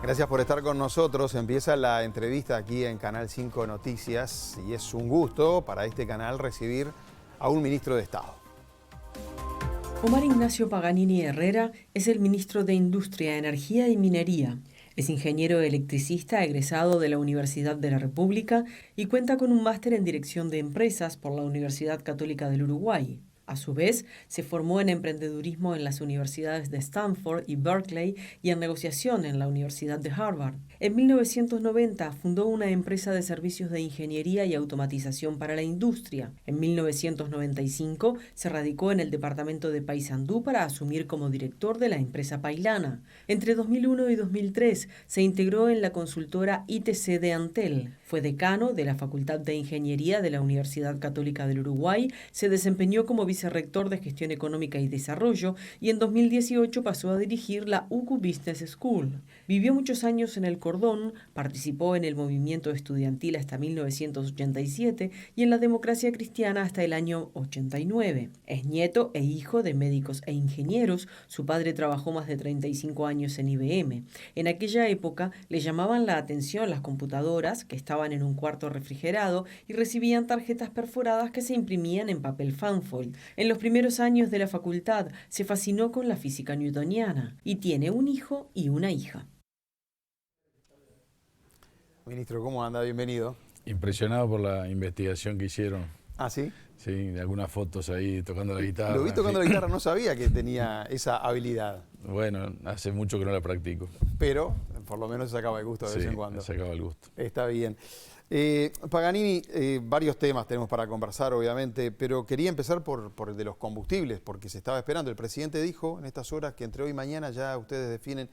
Gracias por estar con nosotros. Empieza la entrevista aquí en Canal 5 Noticias y es un gusto para este canal recibir a un ministro de Estado. Omar Ignacio Paganini Herrera es el ministro de Industria, Energía y Minería. Es ingeniero electricista egresado de la Universidad de la República y cuenta con un máster en Dirección de Empresas por la Universidad Católica del Uruguay. A su vez, se formó en emprendedurismo en las universidades de Stanford y Berkeley y en negociación en la Universidad de Harvard. En 1990 fundó una empresa de servicios de ingeniería y automatización para la industria. En 1995 se radicó en el departamento de Paysandú para asumir como director de la empresa pailana. Entre 2001 y 2003 se integró en la consultora ITC de Antel. Fue decano de la Facultad de Ingeniería de la Universidad Católica del Uruguay, se desempeñó como vicerrector de Gestión Económica y Desarrollo y en 2018 pasó a dirigir la UCU Business School. Vivió muchos años en el Cordón, participó en el movimiento estudiantil hasta 1987 y en la democracia cristiana hasta el año 89. Es nieto e hijo de médicos e ingenieros. Su padre trabajó más de 35 años en IBM. En aquella época le llamaban la atención las computadoras que estaban en un cuarto refrigerado y recibían tarjetas perforadas que se imprimían en papel fanfold. En los primeros años de la facultad se fascinó con la física newtoniana y tiene un hijo y una hija. Ministro, ¿cómo anda? Bienvenido. Impresionado por la investigación que hicieron. ¿Ah, sí? Sí, de algunas fotos ahí tocando la guitarra. Lo vi tocando sí. la guitarra, no sabía que tenía esa habilidad. Bueno, hace mucho que no la practico. Pero por lo menos se sacaba el gusto de vez en Sí, cuando. se acaba el gusto. Está bien. Paganini, varios temas tenemos para conversar, obviamente, pero quería empezar por el de los combustibles, porque se estaba esperando. El presidente dijo en estas horas que entre hoy y mañana ya ustedes definen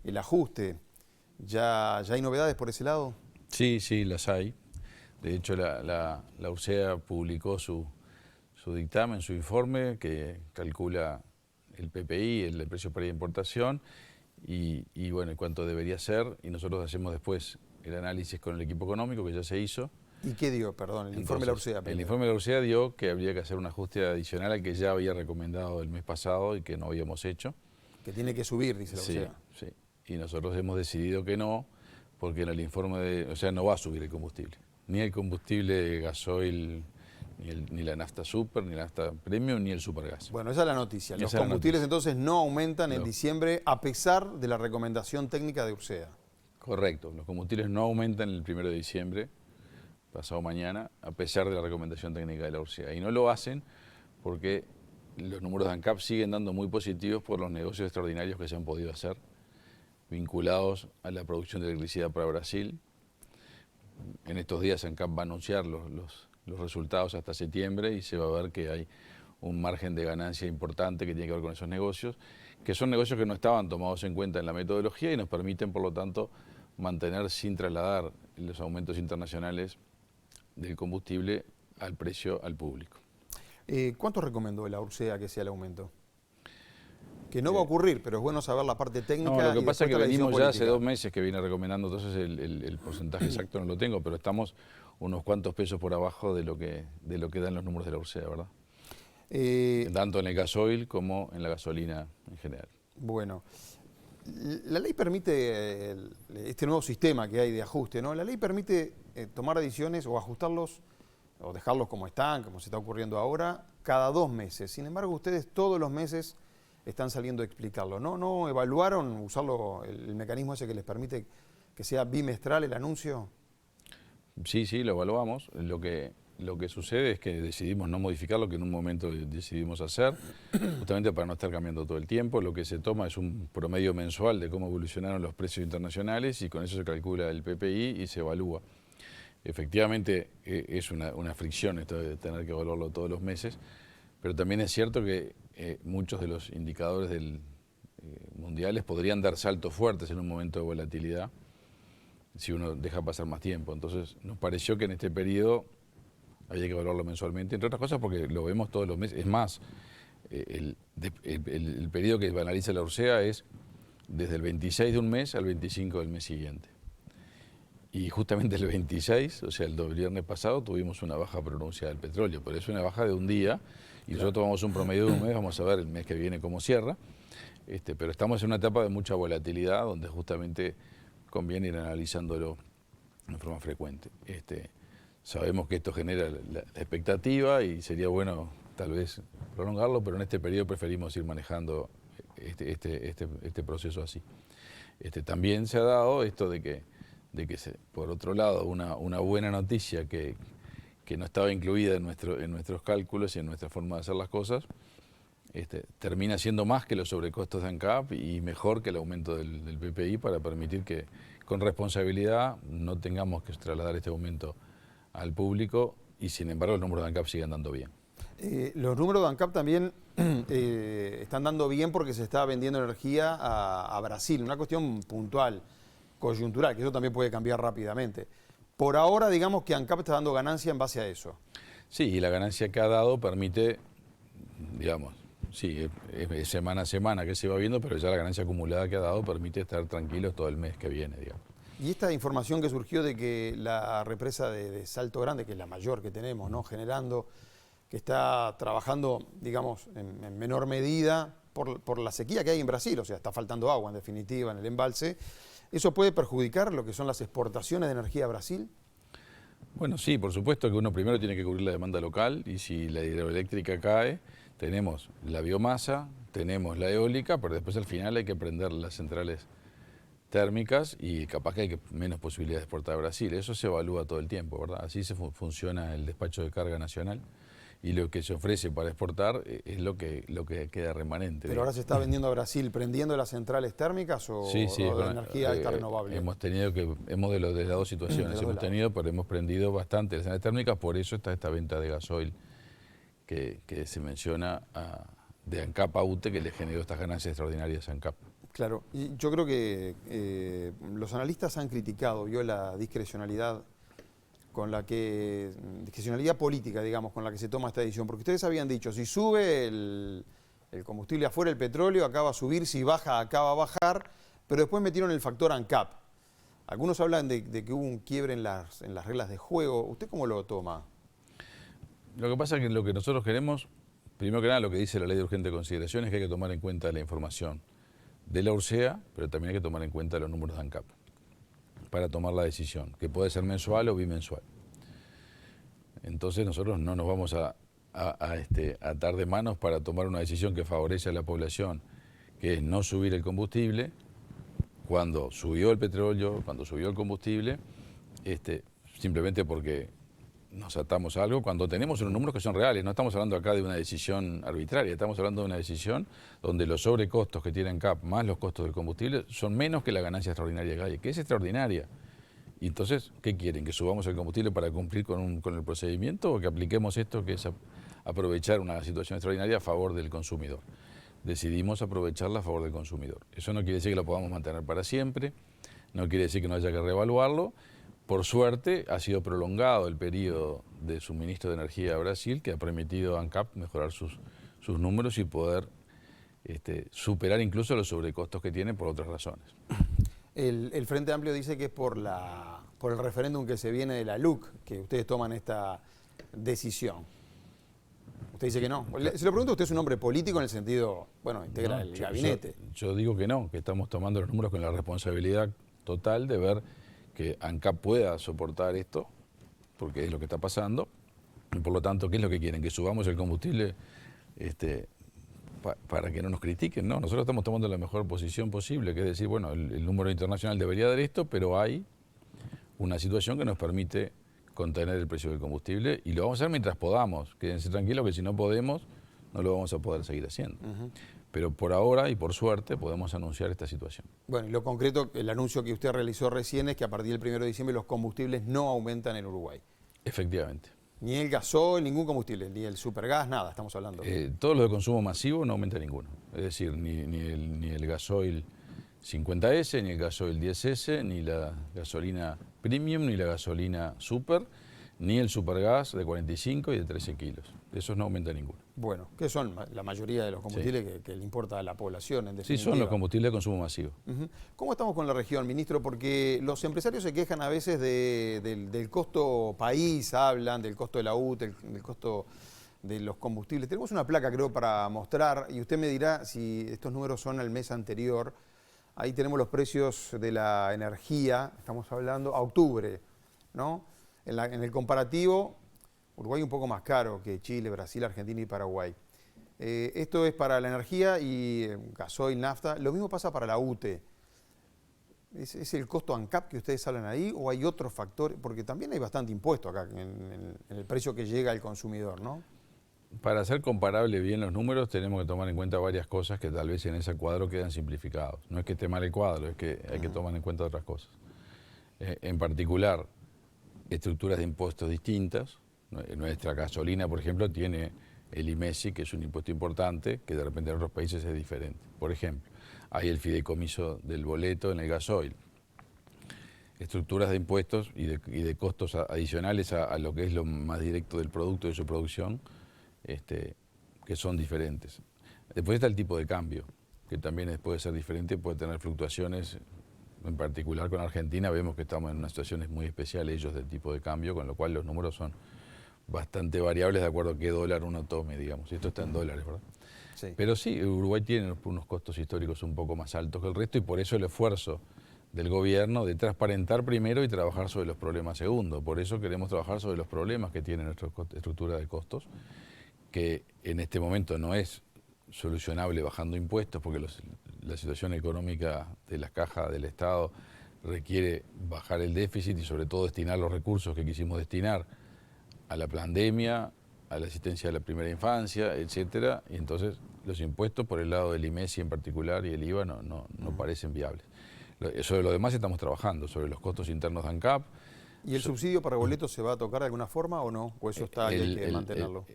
el ajuste. ¿Ya hay novedades por ese lado? Sí, las hay. De hecho, la URSEA publicó su dictamen, su informe, que calcula el PPI, el precio por importación, y bueno, cuánto debería ser, y nosotros hacemos después el análisis con el equipo económico, que ya se hizo. ¿Y qué dio, perdón, el informe de la URSEA? El informe de la URSEA dio que habría que hacer un ajuste adicional al que ya había recomendado el mes pasado y que no habíamos hecho. Que tiene que subir, dice la URSEA. Sí. Y nosotros hemos decidido que no, porque en el informe no va a subir el combustible. Ni el combustible gasoil, ni la nafta super, ni la nafta premium, ni el supergas. Bueno, esa es la noticia. Los combustibles entonces no aumentan en diciembre a pesar de la recomendación técnica de URSEA. Correcto, los combustibles no aumentan el 1 de diciembre, pasado mañana, a pesar de la recomendación técnica de la URSEA. Y no lo hacen porque los números de ANCAP siguen dando muy positivos por los negocios extraordinarios que se han podido hacer, vinculados a la producción de electricidad para Brasil. En estos días ANCAP va a anunciar los resultados hasta septiembre y se va a ver que hay un margen de ganancia importante que tiene que ver con esos negocios, que son negocios que no estaban tomados en cuenta en la metodología y nos permiten, por lo tanto, mantener sin trasladar los aumentos internacionales del combustible al precio al público. ¿Cuánto recomendó la URSEA que sea el aumento? Que no va a ocurrir, pero es bueno saber la parte técnica. No, lo que pasa es que venimos ya hace 2 meses que viene recomendando, entonces el porcentaje exacto no lo tengo, pero estamos unos cuantos pesos por abajo de lo que dan los números de la URSEA, ¿verdad? Tanto en el gasoil como en la gasolina en general. Bueno, la ley permite, este nuevo sistema que hay de ajuste, ¿no? La ley permite tomar decisiones o ajustarlos o dejarlos como están, como se está ocurriendo ahora, cada 2 meses. Sin embargo, ustedes todos los meses están saliendo a explicarlo. ¿No evaluaron usarlo, el mecanismo ese que les permite que sea bimestral el anuncio? Sí, lo evaluamos. Lo que sucede es que decidimos no modificar lo que en un momento decidimos hacer, justamente para no estar cambiando todo el tiempo. Lo que se toma es un promedio mensual de cómo evolucionaron los precios internacionales y con eso se calcula el PPI y se evalúa. Efectivamente es una fricción esto de tener que evaluarlo todos los meses, pero también es cierto que muchos de los indicadores mundiales podrían dar saltos fuertes en un momento de volatilidad si uno deja pasar más tiempo. Entonces nos pareció que en este periodo había que evaluarlo mensualmente, entre otras cosas porque lo vemos todos los meses. Es más, el periodo que analiza la URSEA es desde el 26 de un mes al 25 del mes siguiente. Y justamente el 26, o sea, el viernes pasado, tuvimos una baja pronunciada del petróleo, pero es una baja de un día, y nosotros tomamos un promedio de un mes, vamos a ver el mes que viene cómo cierra, pero estamos en una etapa de mucha volatilidad, donde justamente conviene ir analizándolo de forma frecuente. Sabemos que esto genera la expectativa y sería bueno tal vez prolongarlo, pero en este periodo preferimos ir manejando este proceso así. También se ha dado esto de que por otro lado, una buena noticia que no estaba incluida en nuestros cálculos y en nuestra forma de hacer las cosas, termina siendo más que los sobrecostos de ANCAP y mejor que el aumento del PPI para permitir que con responsabilidad no tengamos que trasladar este aumento al público y sin embargo los números de ANCAP siguen dando bien. Los números de ANCAP también están dando bien porque se está vendiendo energía a Brasil, una cuestión puntual, coyuntural, que eso también puede cambiar rápidamente. Por ahora, digamos que ANCAP está dando ganancia en base a eso. Sí, y la ganancia que ha dado permite, digamos, sí, es semana a semana que se va viendo, pero ya la ganancia acumulada que ha dado permite estar tranquilos todo el mes que viene, digamos. Y esta información que surgió de que la represa de Salto Grande, que es la mayor que tenemos, ¿no?, generando, que está trabajando, digamos, en menor medida por la sequía que hay en Brasil, o sea, está faltando agua en definitiva en el embalse, ¿eso puede perjudicar lo que son las exportaciones de energía a Brasil? Bueno, sí, por supuesto que uno primero tiene que cubrir la demanda local y si la hidroeléctrica cae, tenemos la biomasa, tenemos la eólica, pero después al final hay que prender las centrales térmicas y capaz que hay menos posibilidades de exportar a Brasil. Eso se evalúa todo el tiempo, ¿verdad? Así funciona el despacho de carga nacional y lo que se ofrece para exportar es lo que queda remanente. ¿Pero ahora se está vendiendo a Brasil prendiendo las centrales térmicas o, sí, o la energía está renovable? Hemos tenido de las dos situaciones, pero hemos prendido bastante las centrales térmicas, por eso está esta venta de gasoil que se menciona de ANCAP a UTE, que le generó estas ganancias extraordinarias a ANCAP. Claro, y yo creo que los analistas han criticado, la discrecionalidad discrecionalidad política, digamos, con la que se toma esta decisión, porque ustedes habían dicho, si sube el combustible afuera, el petróleo, acá va a subir, si baja, acá va a bajar, pero después metieron el factor ANCAP. Algunos hablan de que hubo un quiebre en las reglas de juego. ¿Usted cómo lo toma? Lo que pasa es que lo que nosotros queremos, primero que nada, lo que dice la ley de urgente consideración es que hay que tomar en cuenta la información de la URSEA, pero también hay que tomar en cuenta los números de ANCAP para tomar la decisión, que puede ser mensual o bimensual. Entonces nosotros no nos vamos a atar de manos para tomar una decisión que favorece a la población, que es no subir el combustible, cuando subió el petróleo, cuando subió el combustible, simplemente porque nos atamos a algo, cuando tenemos unos números que son reales. No estamos hablando acá de una decisión arbitraria, estamos hablando de una decisión donde los sobrecostos que tiene ANCAP más los costos del combustible son menos que la ganancia extraordinaria que hay, que es extraordinaria. Y entonces, ¿qué quieren? ¿Que subamos el combustible para cumplir con el procedimiento o que apliquemos esto, que es aprovechar una situación extraordinaria a favor del consumidor? Decidimos aprovecharla a favor del consumidor. Eso no quiere decir que lo podamos mantener para siempre, no quiere decir que no haya que reevaluarlo. Por suerte, ha sido prolongado el periodo de suministro de energía a Brasil, que ha permitido a ANCAP mejorar sus números y poder superar incluso los sobrecostos que tiene por otras razones. El Frente Amplio dice que es por el referéndum que se viene de la LUC que ustedes toman esta decisión. Usted dice que no. Se lo pregunto, usted es un hombre político en el sentido, integra el gabinete. Yo digo que no, que estamos tomando los números con la responsabilidad total de ver que ANCAP pueda soportar esto, porque es lo que está pasando, y por lo tanto, ¿qué es lo que quieren? Que subamos el combustible para que no nos critiquen. No, nosotros estamos tomando la mejor posición posible, que es decir, bueno, el número internacional debería dar esto, pero hay una situación que nos permite contener el precio del combustible y lo vamos a hacer mientras podamos. Quédense tranquilos que si no podemos, no lo vamos a poder seguir haciendo. Pero por ahora y por suerte podemos anunciar esta situación. Bueno, y lo concreto, el anuncio que usted realizó recién es que a partir del 1 de diciembre los combustibles no aumentan en Uruguay. Efectivamente. Ni el gasoil, ningún combustible, ni el supergas, nada, estamos hablando. Todo lo de consumo masivo no aumenta ninguno. Es decir, ni el gasoil 50S, ni el gasoil 10S, ni la gasolina premium, ni la gasolina super, ni el supergas de 45 y de 13 kilos. Esos no aumenta ninguno. Bueno, que son la mayoría de los combustibles que le importa a la población, en definitiva. Sí, son los combustibles de consumo masivo. ¿Cómo estamos con la región, ministro? Porque los empresarios se quejan a veces del costo país, hablan del costo de la UT, del costo de los combustibles. Tenemos una placa, creo, para mostrar, y usted me dirá si estos números son al mes anterior ahí tenemos los precios de la energía, estamos hablando a octubre, ¿no? En el comparativo, Uruguay un poco más caro que Chile, Brasil, Argentina y Paraguay. Esto es para la energía y gasoil, nafta. Lo mismo pasa para la UTE. ¿Es el costo ANCAP que ustedes hablan ahí o hay otros factores? Porque también hay bastante impuesto acá en el precio que llega al consumidor, ¿no? Para hacer comparable bien los números tenemos que tomar en cuenta varias cosas que tal vez en ese cuadro quedan simplificados. No es que esté mal el cuadro, es que hay que tomar en cuenta otras cosas. En particular, estructuras de impuestos distintas. Nuestra gasolina, por ejemplo, tiene el IMESI, que es un impuesto importante, que de repente en otros países es diferente. Por ejemplo, hay el fideicomiso del boleto en el gasoil. Estructuras de impuestos y de costos adicionales a lo que es lo más directo del producto de su producción, que son diferentes. Después está el tipo de cambio, que también puede ser diferente, puede tener fluctuaciones. En particular con Argentina vemos que estamos en una situación muy especial ellos del tipo de cambio, con lo cual los números son bastante variables de acuerdo a qué dólar uno tome, digamos. Esto está en dólares, ¿verdad? Sí. Pero sí, Uruguay tiene unos costos históricos un poco más altos que el resto y por eso el esfuerzo del gobierno de transparentar primero y trabajar sobre los problemas segundo. Por eso queremos trabajar sobre los problemas que tiene nuestra estructura de costos, que en este momento no es solucionable bajando impuestos, porque la situación económica de las cajas del Estado requiere bajar el déficit y sobre todo destinar los recursos que quisimos destinar a la pandemia, a la asistencia a la primera infancia, etcétera, y entonces los impuestos por el lado del IMESI en particular y el IVA no parecen viables. Sobre lo demás estamos trabajando, sobre los costos internos de ANCAP. ¿Y el subsidio para boletos se va a tocar de alguna forma o no? ¿O eso está y hay que mantenerlo?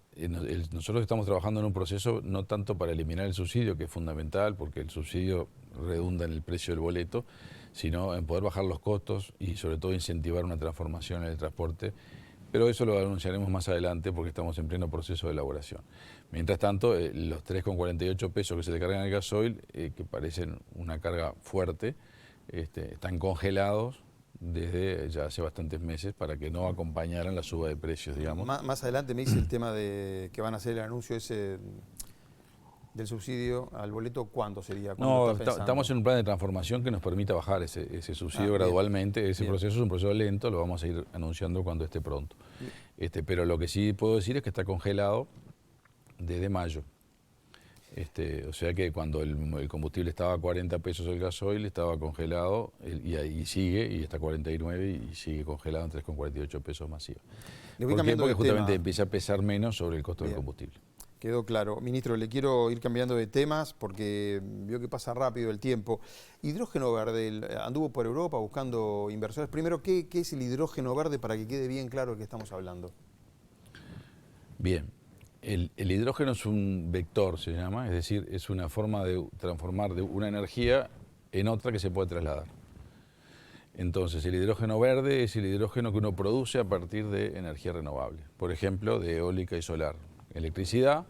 Nosotros estamos trabajando en un proceso no tanto para eliminar el subsidio, que es fundamental, porque el subsidio redunda en el precio del boleto, sino en poder bajar los costos y sobre todo incentivar una transformación en el transporte. Pero eso lo anunciaremos más adelante porque estamos en pleno proceso de elaboración. Mientras tanto, los 3,48 pesos que se le cargan al gasoil, que parecen una carga fuerte, están congelados desde ya hace bastantes meses para que no acompañaran la suba de precios, digamos. Más adelante me dice el tema de que van a hacer el anuncio ese del subsidio al boleto, ¿cuándo sería? No, estamos en un plan de transformación que nos permita bajar ese subsidio gradualmente. Ese proceso es un proceso lento, lo vamos a ir anunciando cuando esté pronto. Pero lo que sí puedo decir es que está congelado desde mayo. O sea que cuando el combustible estaba a 40 pesos el gasoil, estaba congelado y ahí sigue, y está a 49 y sigue congelado en 3,48 pesos masiva. ¿Por qué? Porque justamente empieza a pesar menos sobre el costo del combustible. Quedó claro. Ministro, le quiero ir cambiando de temas porque vio que pasa rápido el tiempo. Hidrógeno verde, anduvo por Europa buscando inversores. Primero, ¿qué es el hidrógeno verde para que quede bien claro de qué estamos hablando? Bien. El hidrógeno es un vector, se llama, es decir, es una forma de transformar de una energía en otra que se puede trasladar. Entonces, el hidrógeno verde es el hidrógeno que uno produce a partir de energía renovable, por ejemplo, de eólica y solar. Electricidad,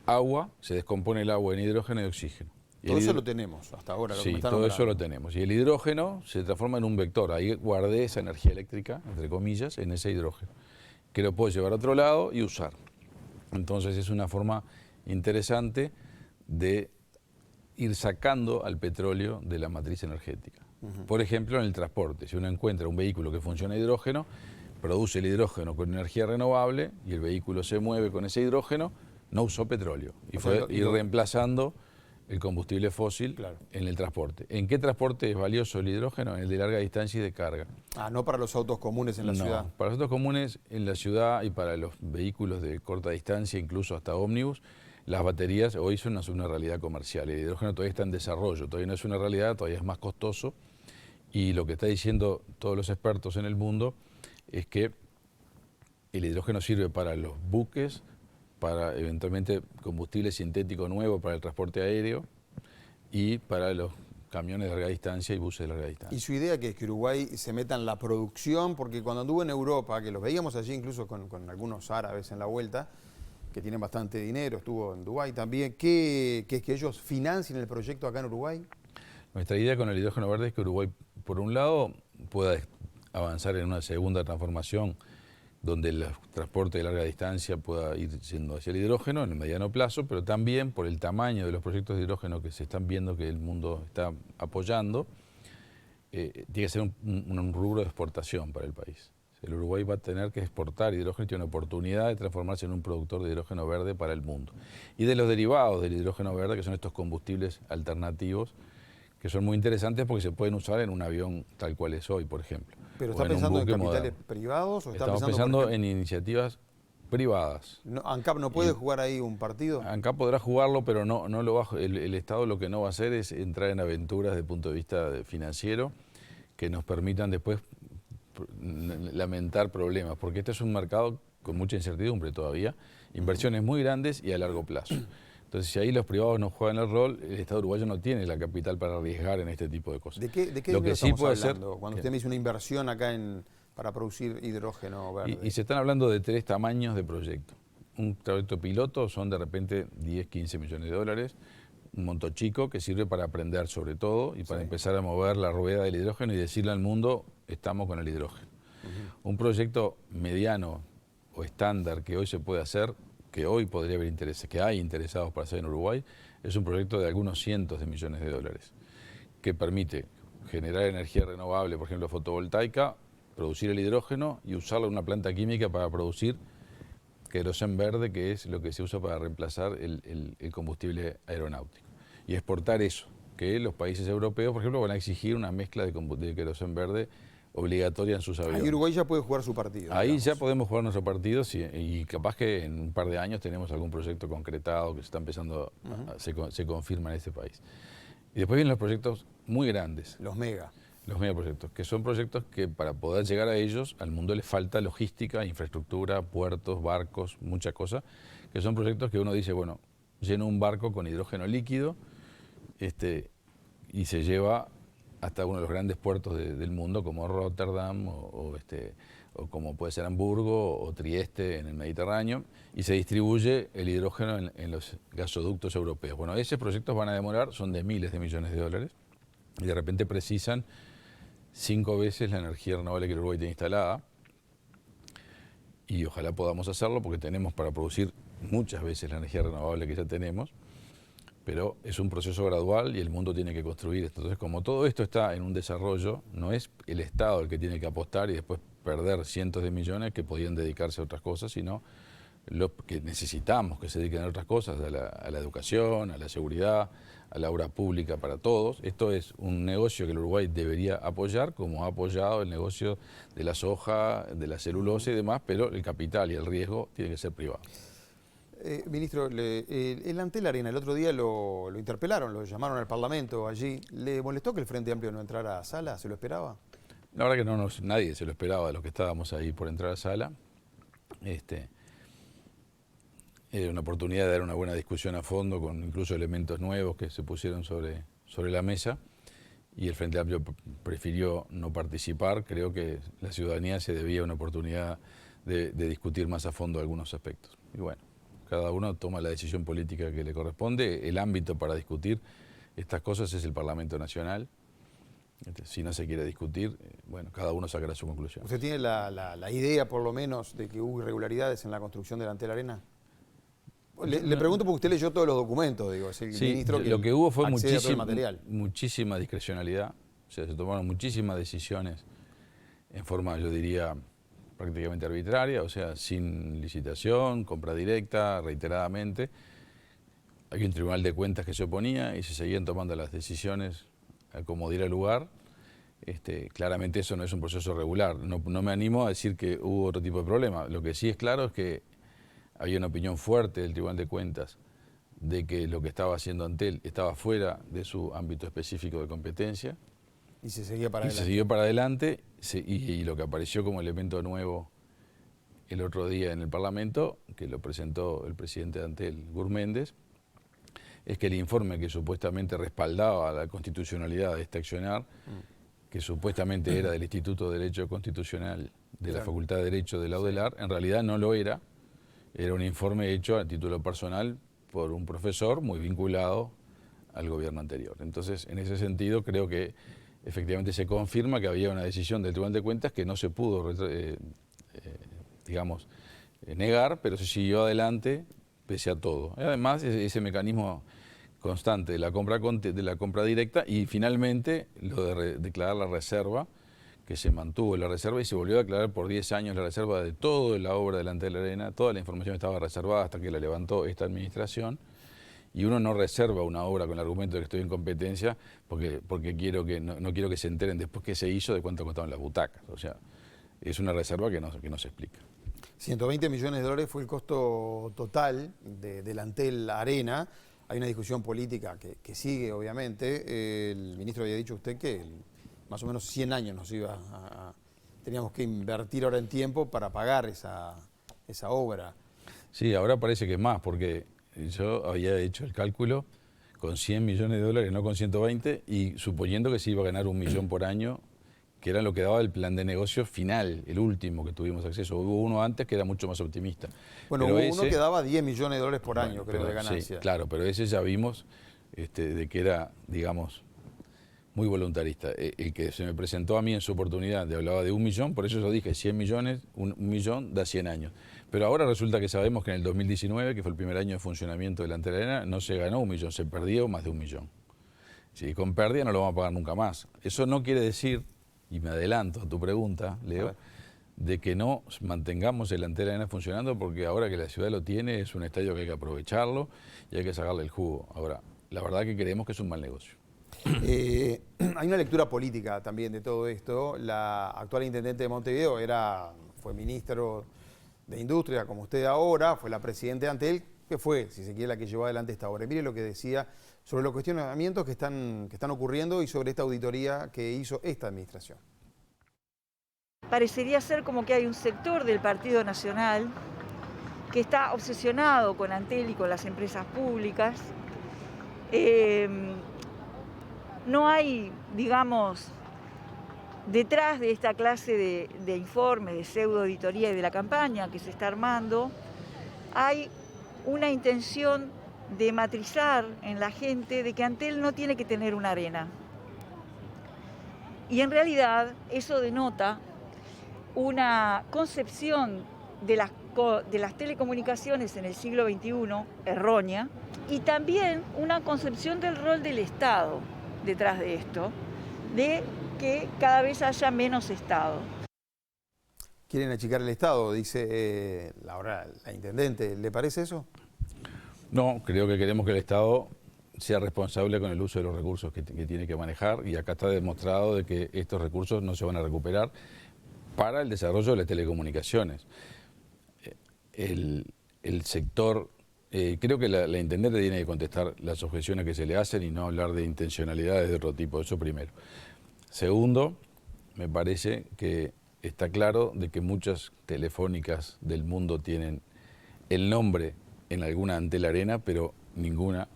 agua, se descompone el agua en hidrógeno y oxígeno. Todo eso lo tenemos hasta ahora. Sí, todo eso lo tenemos. Y el hidrógeno se transforma en un vector. Ahí guardé esa energía eléctrica, entre comillas, en ese hidrógeno, que lo puedo llevar a otro lado y usar. Entonces es una forma interesante de ir sacando al petróleo de la matriz energética. Por ejemplo, en el transporte, si uno encuentra un vehículo que funciona a hidrógeno, produce el hidrógeno con energía renovable y el vehículo se mueve con ese hidrógeno, no usó petróleo y fue ir reemplazando el combustible fósil en el transporte. ¿En qué transporte es valioso el hidrógeno? En el de larga distancia y de carga. No para los autos comunes en la ciudad. Para los autos comunes en la ciudad y para los vehículos de corta distancia, incluso hasta ómnibus, las baterías hoy son una realidad comercial. El hidrógeno todavía está en desarrollo, todavía no es una realidad, todavía es más costoso. Y lo que está diciendo todos los expertos en el mundo es que el hidrógeno sirve para los buques, para eventualmente combustible sintético nuevo para el transporte aéreo y para los camiones de larga distancia y buses de larga distancia. ¿Y su idea que es que Uruguay se meta en la producción? Porque cuando anduvo en Europa, que los veíamos allí incluso con algunos árabes en la vuelta, que tienen bastante dinero, estuvo en Dubái también, ¿qué es que ellos financien el proyecto acá en Uruguay? Nuestra idea con el hidrógeno verde es que Uruguay, por un lado, pueda avanzar en una segunda transformación donde el transporte de larga distancia pueda ir siendo hacia el hidrógeno en el mediano plazo, pero también por el tamaño de los proyectos de hidrógeno que se están viendo que el mundo está apoyando, tiene que ser un rubro de exportación para el país. El Uruguay va a tener que exportar hidrógeno y tiene una oportunidad de transformarse en un productor de hidrógeno verde para el mundo. Y de los derivados del hidrógeno verde, que son estos combustibles alternativos, que son muy interesantes porque se pueden usar en un avión tal cual es hoy, por ejemplo. ¿Pero está pensando en capitales moderno. privados? O está Estamos pensando en iniciativas privadas. ¿ANCAP no puede jugar ahí un partido? ANCAP podrá jugarlo, pero no lo va, el Estado lo que no va a hacer es entrar en aventuras desde el punto de vista financiero que nos permitan después lamentar problemas, porque este es un mercado con mucha incertidumbre todavía, inversiones muy grandes y a largo plazo. Entonces, si ahí los privados no juegan el rol, el Estado uruguayo no tiene la capital para arriesgar en este tipo de cosas. ¿De qué lo que sí estamos puede hablando? ser, Cuando usted me dice una inversión acá para producir hidrógeno verde. y se están hablando de 3 tamaños de proyecto. Un proyecto piloto son de repente 10, 15 millones de dólares, un monto chico que sirve para aprender sobre todo y para empezar a mover la rueda del hidrógeno y decirle al mundo, estamos con el hidrógeno. Un proyecto mediano o estándar que hoy se puede hacer, que hoy podría haber interés, que hay interesados para hacer en Uruguay, es un proyecto de algunos cientos de millones de dólares, que permite generar energía renovable, por ejemplo fotovoltaica, producir el hidrógeno y usarlo en una planta química para producir querosén verde, que es lo que se usa para reemplazar el combustible aeronáutico. Y exportar eso, que los países europeos, por ejemplo, van a exigir una mezcla de querosén verde obligatoria en sus aviones. Ahí Uruguay ya puede jugar su partido. Ahí digamos. ya podemos jugar nuestro partido y capaz que en un par de años tenemos algún proyecto concretado que se está empezando, se confirma en este país. Y después vienen los proyectos muy grandes. Los megaproyectos, que son proyectos que para poder llegar a ellos, al mundo le falta logística, infraestructura, puertos, barcos, muchas cosas, que son proyectos que uno dice, bueno, lleno un barco con hidrógeno líquido y se lleva hasta uno de los grandes puertos del mundo, como Rotterdam o como puede ser Hamburgo o Trieste en el Mediterráneo, y se distribuye el hidrógeno en los gasoductos europeos. Bueno, esos proyectos van a demorar, son de miles de millones de dólares, y de repente precisan 5 veces la energía renovable que el Uruguay tiene instalada, y ojalá podamos hacerlo porque tenemos para producir muchas veces la energía renovable que ya tenemos, pero es un proceso gradual y el mundo tiene que construir esto. Entonces, como todo esto está en un desarrollo, no es el Estado el que tiene que apostar y después perder cientos de millones que podían dedicarse a otras cosas, sino los que necesitamos que se dediquen a otras cosas, a la educación, a la seguridad, a la obra pública para todos. Esto es un negocio que el Uruguay debería apoyar, como ha apoyado el negocio de la soja, de la celulosa y demás, pero el capital y el riesgo tiene que ser privado. Ministro, el Antel Arena, el otro día lo interpelaron, lo llamaron al Parlamento allí. ¿Le molestó que el Frente Amplio no entrara a sala? ¿Se lo esperaba? La verdad que nadie se lo esperaba de los que estábamos ahí por entrar a sala. Era una oportunidad de dar una buena discusión a fondo con incluso elementos nuevos que se pusieron sobre la mesa y el Frente Amplio prefirió no participar. Creo que la ciudadanía se debía una oportunidad de discutir más a fondo algunos aspectos. Y bueno, cada uno toma la decisión política que le corresponde. El ámbito para discutir estas cosas es el Parlamento Nacional. Si no se quiere discutir, bueno, cada uno sacará su conclusión. ¿Usted tiene la idea, por lo menos, de que hubo irregularidades en la construcción del Antel Arena? Le pregunto porque usted leyó todos los documentos, digo, es el ministro que lo que hubo fue accede a todo el material. muchísima discrecionalidad, o sea, se tomaron muchísimas decisiones en forma, yo diría, prácticamente arbitraria, o sea, sin licitación, compra directa, reiteradamente. Hay un tribunal de cuentas que se oponía y se seguían tomando las decisiones a como diera lugar. Claramente eso no es un proceso regular. No me animo a decir que hubo otro tipo de problema. Lo que sí es claro es que había una opinión fuerte del Tribunal de Cuentas de que lo que estaba haciendo Antel estaba fuera de su ámbito específico de competencia. Y se seguía para adelante. Se siguió para adelante y lo que apareció como elemento nuevo el otro día en el Parlamento, que lo presentó el presidente de Antel, Gurméndez, es que el informe que supuestamente respaldaba la constitucionalidad de este accionar, que supuestamente era del Instituto de Derecho Constitucional de la Facultad de Derecho de la UDELAR, en realidad no lo era. Era un informe hecho a título personal por un profesor muy vinculado al gobierno anterior. Entonces, en ese sentido, creo que efectivamente se confirma que había una decisión del Tribunal de Cuentas que no se pudo digamos, negar, pero se siguió adelante pese a todo. Además, ese mecanismo constante de la compra directa y finalmente lo de declarar la reserva, que se mantuvo la reserva y se volvió a declarar por 10 años la reserva de toda la obra del Antel Arena. Toda la información estaba reservada hasta que la levantó esta administración. Y uno no reserva una obra con el argumento de que estoy en competencia porque no quiero que se enteren después qué se hizo, de cuánto costaban las butacas. O sea, es una reserva que no se explica. 120 millones de dólares fue el costo total del Antel Arena. Hay una discusión política que sigue, obviamente. El ministro había dicho usted que más o menos 100 años teníamos que invertir ahora en tiempo para pagar esa obra. Sí, ahora parece que es más, porque yo había hecho el cálculo con 100 millones de dólares, no con 120, y suponiendo que se iba a ganar 1 millón por año, que era lo que daba el plan de negocio final, el último que tuvimos acceso. Hubo uno antes que era mucho más optimista. Bueno, pero hubo uno que daba 10 millones de dólares por año, creo, de ganancia. Sí, claro, pero ese ya vimos de que era, digamos, muy voluntarista. El que se me presentó a mí en su oportunidad, hablaba de 1 millón, por eso yo dije 100 millones, 1 millón da 100 años. Pero ahora resulta que sabemos que en el 2019, que fue el primer año de funcionamiento de la Antel Arena, no se ganó 1 millón, se perdió más de 1 millón. Si con pérdida no lo vamos a pagar nunca más. Eso no quiere decir, y me adelanto a tu pregunta, Leo, de que no mantengamos el Antel Arena funcionando, porque ahora que la ciudad lo tiene, es un estadio que hay que aprovecharlo y hay que sacarle el jugo. Ahora, la verdad que creemos que es un mal negocio. Hay una lectura política también de todo esto. La actual intendente de Montevideo fue ministro de Industria, como usted ahora, fue la presidenta de Antel, que fue, si se quiere, la que llevó adelante esta obra. Mire lo que decía sobre los cuestionamientos que están ocurriendo y sobre esta auditoría que hizo esta administración. Parecería ser como que hay un sector del Partido Nacional que está obsesionado con Antel y con las empresas públicas. No hay, digamos, detrás de esta clase de informes, de pseudo-auditoría y de la campaña que se está armando, hay una intención de matrizar en la gente de que Antel no tiene que tener una arena. Y en realidad eso denota una concepción de las telecomunicaciones en el siglo XXI errónea y también una concepción del rol del Estado detrás de esto, de que cada vez haya menos Estado. Quieren achicar el Estado, dice ahora la intendente. ¿Le parece eso? No, creo que queremos que el Estado sea responsable con el uso de los recursos que tiene que manejar, y acá está demostrado de que estos recursos no se van a recuperar para el desarrollo de las telecomunicaciones. El sector, creo que la intendente tiene que contestar las objeciones que se le hacen y no hablar de intencionalidades de otro tipo, eso primero. Segundo, me parece que está claro de que muchas telefónicas del mundo tienen el nombre en alguna Antel Arena, pero ninguna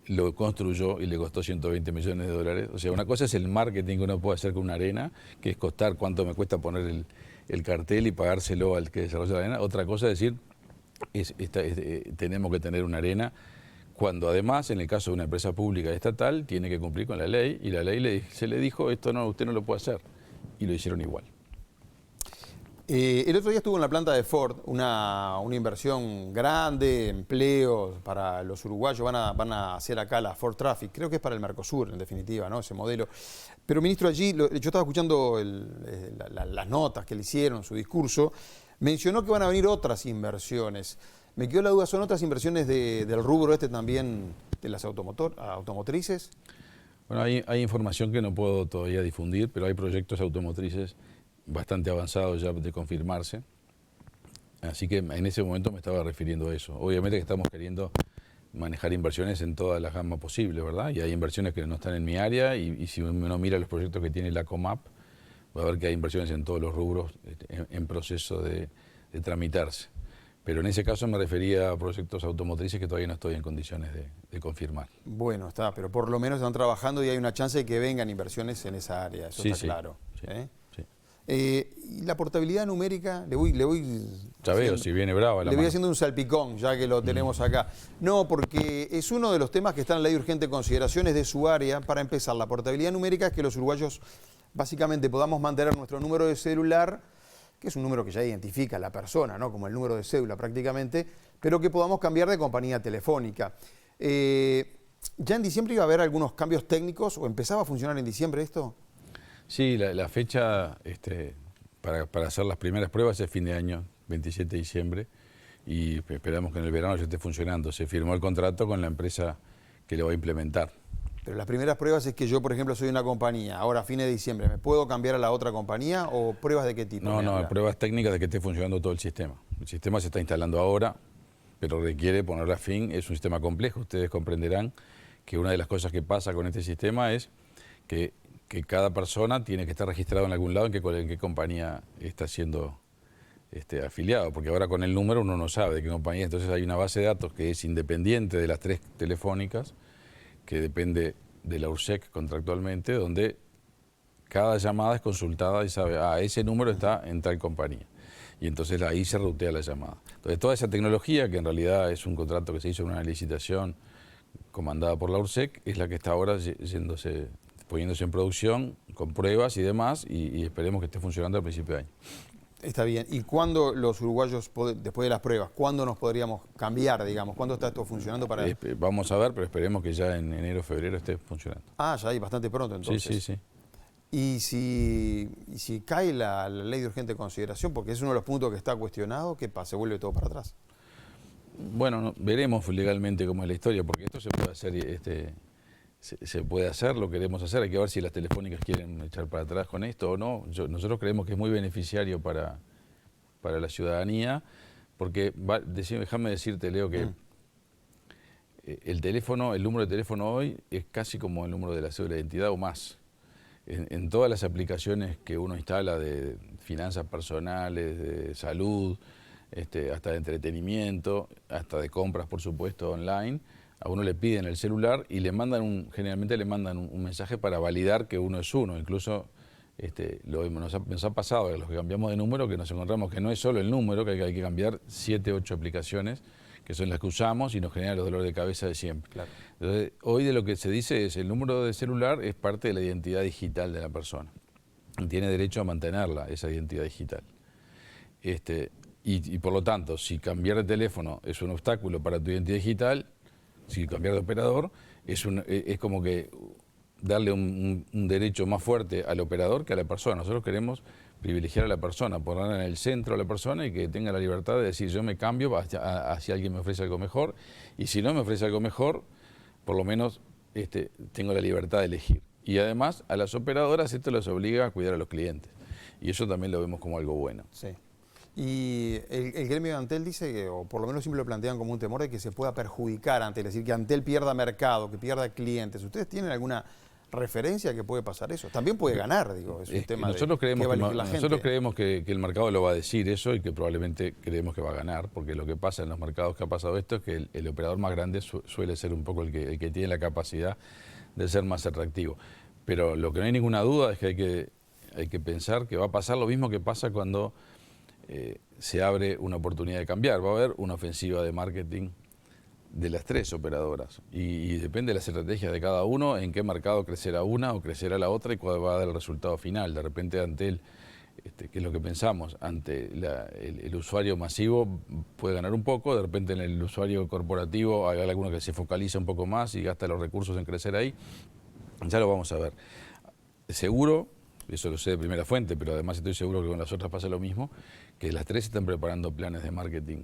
lo construyó y le costó 120 millones de dólares. O sea, una cosa es el marketing que uno puede hacer con una arena, que es costar cuánto me cuesta poner el cartel y pagárselo al que desarrolla la arena. Otra cosa es decir, tenemos que tener una arena, cuando además, en el caso de una empresa pública estatal, tiene que cumplir con la ley, y la ley se le dijo, esto no, usted no lo puede hacer, y lo hicieron igual. El otro día estuvo en la planta de Ford, una inversión grande, empleos para los uruguayos, van a hacer acá la Ford Traffic, creo que es para el Mercosur, en definitiva, ¿no? Ese modelo. Pero, ministro, allí, yo estaba escuchando las notas que le hicieron, su discurso, mencionó que van a venir otras inversiones. Me quedó la duda, ¿son otras inversiones del rubro también de las automotrices? Bueno, hay información que no puedo todavía difundir, pero hay proyectos automotrices bastante avanzados ya de confirmarse. Así que en ese momento me estaba refiriendo a eso. Obviamente que estamos queriendo manejar inversiones en toda la gama posible, ¿verdad? Y hay inversiones que no están en mi área, y si uno mira los proyectos que tiene la Comap, va a ver que hay inversiones en todos los rubros en proceso de tramitarse. Pero en ese caso me refería a proyectos automotrices que todavía no estoy en condiciones de confirmar. Bueno, está, pero por lo menos están trabajando y hay una chance de que vengan inversiones en esa área, eso está claro. Sí, sí. Y la portabilidad numérica, le voy ya veo, si viene brava la le voy mano. haciendo un salpicón, ya que lo tenemos acá. No, porque es uno de los temas que está en la ley de urgente consideración, es de su área. Para empezar, la portabilidad numérica es que los uruguayos básicamente podamos mantener nuestro número de celular que es un número que ya identifica a la persona, ¿no? Como el número de cédula prácticamente, pero que podamos cambiar de compañía telefónica. ¿Ya en diciembre iba a haber algunos cambios técnicos o empezaba a funcionar en diciembre esto? Sí, la fecha para hacer las primeras pruebas es fin de año, 27 de diciembre, y esperamos que en el verano ya esté funcionando. Se firmó el contrato con la empresa que lo va a implementar. Pero las primeras pruebas es que yo, por ejemplo, soy una compañía, ahora a fines de diciembre, ¿me puedo cambiar a la otra compañía o pruebas de qué tipo? No, pruebas técnicas de que esté funcionando todo el sistema. El sistema se está instalando ahora, pero requiere ponerle a fin. Es un sistema complejo. Ustedes comprenderán que una de las cosas que pasa con este sistema es que cada persona tiene que estar registrado en algún lado en qué compañía está siendo afiliado, porque ahora con el número uno no sabe de qué compañía. Entonces hay una base de datos que es independiente de las 3 telefónicas, que depende de la URSSEC contractualmente, donde cada llamada es consultada y sabe, ese número está en tal compañía. Y entonces ahí se rutea la llamada. Entonces toda esa tecnología, que en realidad es un contrato que se hizo en una licitación comandada por la URSSEC, es la que está ahora poniéndose en producción con pruebas y demás, y esperemos que esté funcionando al principio de año. Está bien. ¿Y cuándo los uruguayos, después de las pruebas, cuándo nos podríamos cambiar, digamos? ¿Cuándo está esto funcionando para...? Vamos a ver, pero esperemos que ya en enero o febrero esté funcionando. Ya hay bastante pronto entonces. Sí. Y si cae la ley de urgente consideración, porque es uno de los puntos que está cuestionado, ¿qué pasa? ¿Se vuelve todo para atrás? Bueno, veremos legalmente cómo es la historia, porque esto se puede hacer, se puede hacer, lo queremos hacer. Hay que ver si las telefónicas quieren echar para atrás con esto o no. Nosotros creemos que es muy beneficiario para la ciudadanía, porque déjame decirte, Leo, que el número de teléfono hoy es casi como el número de la cédula de identidad o más. En todas las aplicaciones que uno instala de finanzas personales, de salud, hasta de entretenimiento, hasta de compras, por supuesto, online, a uno le piden el celular y generalmente le mandan un mensaje para validar que uno es uno. Incluso nos ha pasado a los que cambiamos de número que nos encontramos que no es solo el número, que hay que cambiar 7, 8 aplicaciones que son las que usamos y nos generan los dolores de cabeza de siempre. Claro. Entonces, hoy de lo que se dice es el número de celular es parte de la identidad digital de la persona. Y tiene derecho a mantenerla, esa identidad digital. Y por lo tanto, si cambiar de teléfono es un obstáculo para tu identidad digital, si cambiar de operador, es como que darle un derecho más fuerte al operador que a la persona. Nosotros queremos privilegiar a la persona, ponerla en el centro a la persona y que tenga la libertad de decir yo me cambio hacia alguien me ofrece algo mejor, y si no me ofrece algo mejor, por lo menos tengo la libertad de elegir. Y además a las operadoras esto les obliga a cuidar a los clientes, y eso también lo vemos como algo bueno. Sí. Y el gremio de Antel dice, o por lo menos siempre lo plantean como un temor de que se pueda perjudicar a Antel, es decir, que Antel pierda mercado, que pierda clientes. ¿Ustedes tienen alguna referencia que puede pasar eso? También puede ganar, digo, es un tema nosotros de creemos qué va a elegir la gente. Nosotros creemos que el mercado lo va a decir eso, y que probablemente creemos que va a ganar, porque lo que pasa en los mercados que ha pasado esto es que el operador más grande suele ser un poco el que tiene la capacidad de ser más atractivo. Pero lo que no hay ninguna duda es que hay que pensar que va a pasar lo mismo que pasa cuando se abre una oportunidad de cambiar. Va a haber una ofensiva de marketing de las 3 operadoras y depende de las estrategias de cada uno, en qué mercado crecerá una o crecerá la otra y cuál va a dar el resultado final. De repente Antel, que es lo que pensamos, ante el usuario masivo puede ganar un poco, de repente en el usuario corporativo hay alguno que se focaliza un poco más y gasta los recursos en crecer ahí. Ya lo vamos a ver. Seguro, eso lo sé de primera fuente, pero además estoy seguro que con las otras pasa lo mismo, que las 3 están preparando planes de marketing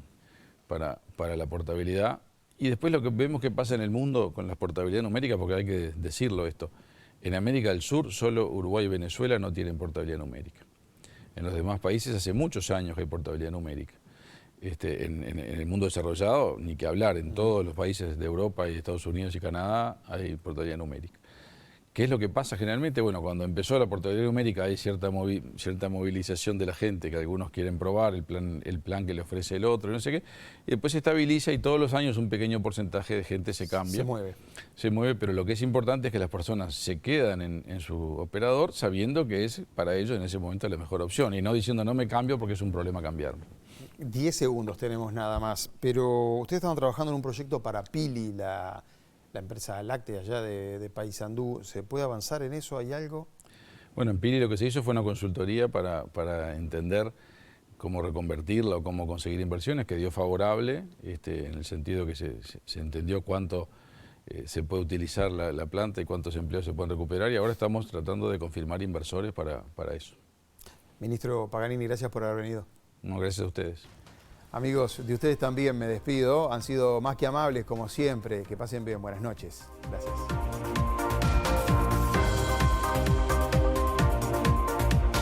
para la portabilidad. Y después lo que vemos que pasa en el mundo con la portabilidad numérica, porque hay que decirlo esto, en América del Sur solo Uruguay y Venezuela no tienen portabilidad numérica. En los demás países hace muchos años que hay portabilidad numérica. En el mundo desarrollado, ni que hablar, en todos los países de Europa y Estados Unidos y Canadá hay portabilidad numérica. ¿Qué es lo que pasa generalmente? Bueno, cuando empezó la portabilidad numérica hay cierta movilización de la gente, que algunos quieren probar el plan que le ofrece el otro, y no sé qué, y después se estabiliza y todos los años un pequeño porcentaje de gente se cambia. Se mueve, pero lo que es importante es que las personas se quedan en su operador sabiendo que es para ellos en ese momento la mejor opción, y no diciendo no me cambio porque es un problema cambiarme. 10 segundos tenemos nada más, pero ustedes estaban trabajando en un proyecto para Pili, la empresa láctea allá de Paysandú. ¿Se puede avanzar en eso? ¿Hay algo? Bueno, en Pili lo que se hizo fue una consultoría para entender cómo reconvertirla o cómo conseguir inversiones, que dio favorable, en el sentido que se entendió cuánto se puede utilizar la planta y cuántos empleos se pueden recuperar, y ahora estamos tratando de confirmar inversores para eso. Ministro Paganini, gracias por haber venido. No, gracias a ustedes. Amigos, de ustedes también me despido. Han sido más que amables, como siempre. Que pasen bien. Buenas noches. Gracias.